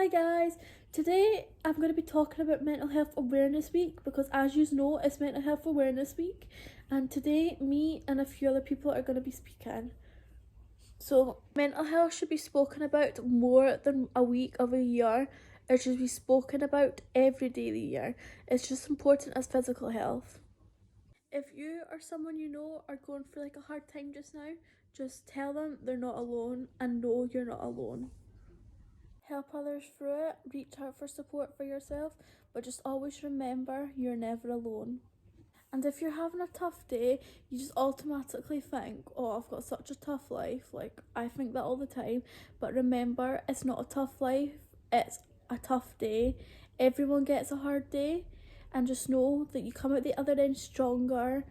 Hi guys, today I'm going to be talking about Mental Health Awareness Week because as you know it's Mental Health Awareness Week, and today me and a few other people are going to be speaking. So mental health should be spoken about more than a week of a year. It should be spoken about every day of the year. It's just important as physical health. If you or someone you know are going through like a hard time just now, just tell them they're not alone and know you're not alone. Help others through it, reach out for support for yourself, but just always remember you're never alone. And if you're having a tough day, you just automatically think, oh, I've got such a tough life. Like, I think that all the time. But remember, it's not a tough life, it's a tough day. Everyone gets a hard day, and just know that you come out the other end stronger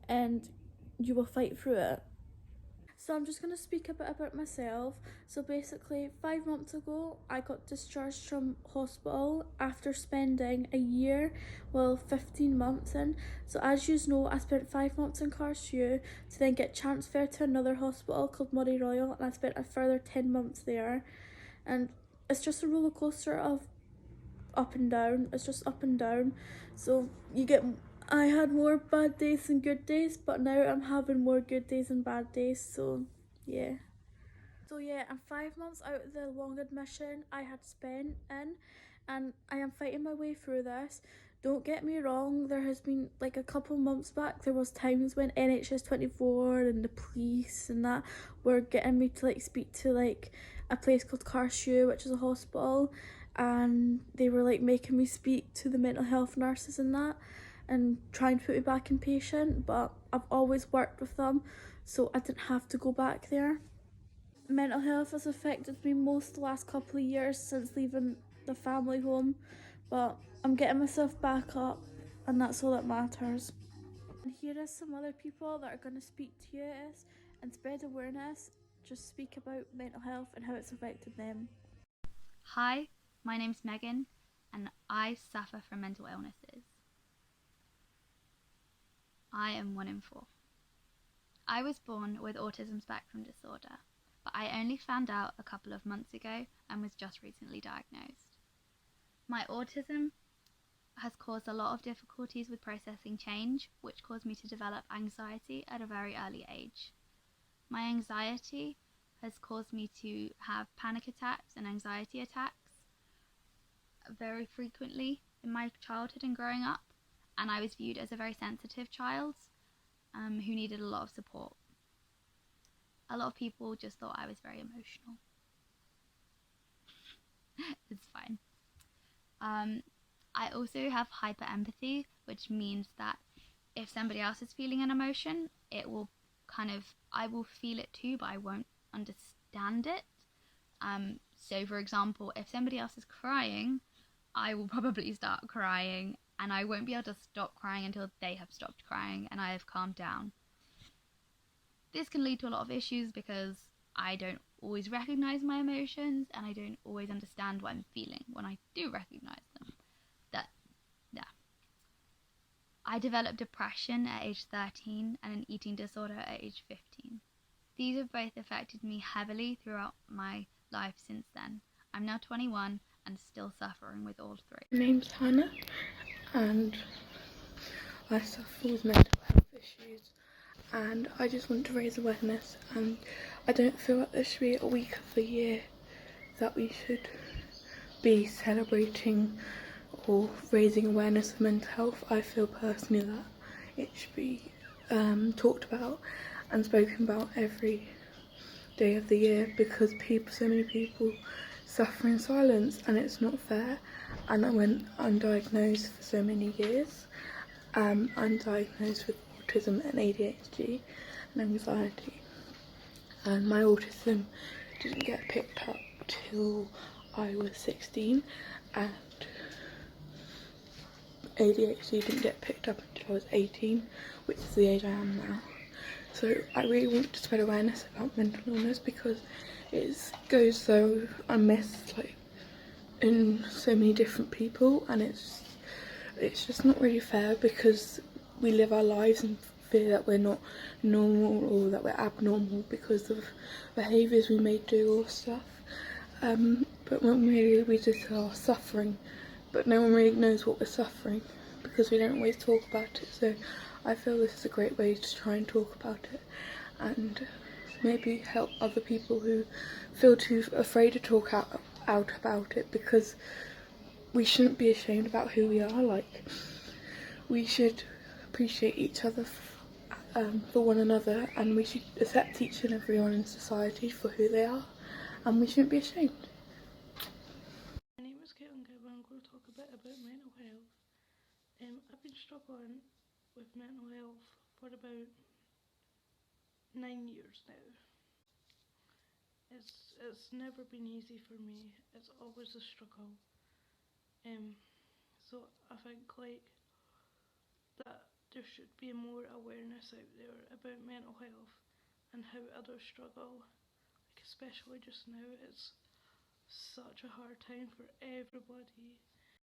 and you will fight through it. So I'm just going to speak a bit about myself. So basically 5 months ago I got discharged from hospital after spending a year, 15 months in. So as you know, I spent 5 months in Carshew to then get transferred to another hospital called Murray Royal, and I spent a further 10 months there. And it's just a roller coaster of up and down. It's just up and down. So I had more bad days than good days, but now I'm having more good days than bad days. So yeah. I'm 5 months out of the long admission I had spent in, and I am fighting my way through this. Don't get me wrong, there has been like a couple months back, there was times when NHS 24 and the police and that were getting me to like speak to like a place called Carshew, which is a hospital, and they were like making me speak to the mental health nurses and that and trying to put me back in patient, but I've always worked with them, so I didn't have to go back there. Mental health has affected me most the last couple of years since leaving the family home, but I'm getting myself back up, and that's all that matters. And here is some other people that are going to speak to you and spread awareness, just speak about mental health and how it's affected them. Hi, my name's Megan, and I suffer from mental illnesses. I am 1 in 4. I was born with autism spectrum disorder, but I only found out a couple of months ago and was just recently diagnosed. My autism has caused a lot of difficulties with processing change, which caused me to develop anxiety at a very early age. My anxiety has caused me to have panic attacks and anxiety attacks very frequently in my childhood and growing up, and I was viewed as a very sensitive child who needed a lot of support. A lot of people just thought I was very emotional. It's fine. I also have hyper empathy, which means that if somebody else is feeling an emotion, I will feel it too, but I won't understand it. So for example, if somebody else is crying, I will probably start crying, and I won't be able to stop crying until they have stopped crying and I have calmed down. This can lead to a lot of issues because I don't always recognize my emotions, and I don't always understand what I'm feeling when I do recognize them. I developed depression at age 13 and an eating disorder at age 15. These have both affected me heavily throughout my life since then. I'm now 21 and still suffering with all three. My name's Hannah, and I suffer with mental health issues, and I just want to raise awareness, and I don't feel like there should be a week of the year that we should be celebrating or raising awareness of mental health. I feel personally that it should be talked about and spoken about every day of the year, because so many people suffer in silence, and it's not fair. And I went undiagnosed for so many years. I'm diagnosed with autism and ADHD and anxiety, and my autism didn't get picked up till I was 16, and ADHD didn't get picked up until I was 18, which is the age I am now. So I really want to spread awareness about mental illness, because it goes so unmissed, like, in so many different people, and it's just not really fair, because we live our lives and fear that we're not normal or that we're abnormal because of behaviours we may do or stuff. but when really we just are suffering, but no one really knows what we're suffering because we don't always talk about it. So I feel this is a great way to try and talk about it and maybe help other people who feel too afraid to talk out about it, because we shouldn't be ashamed about who we are. Like, we should appreciate each other for one another, and we should accept each and everyone in society for who they are, and we shouldn't be ashamed. My name is Caitlin Gibb and I'm going to talk a bit about mental health. I've been struggling with mental health for about 9 years now. It's never been easy for me. It's always a struggle. So I think that there should be more awareness out there about mental health and how others struggle. Like, especially just now, it's such a hard time for everybody.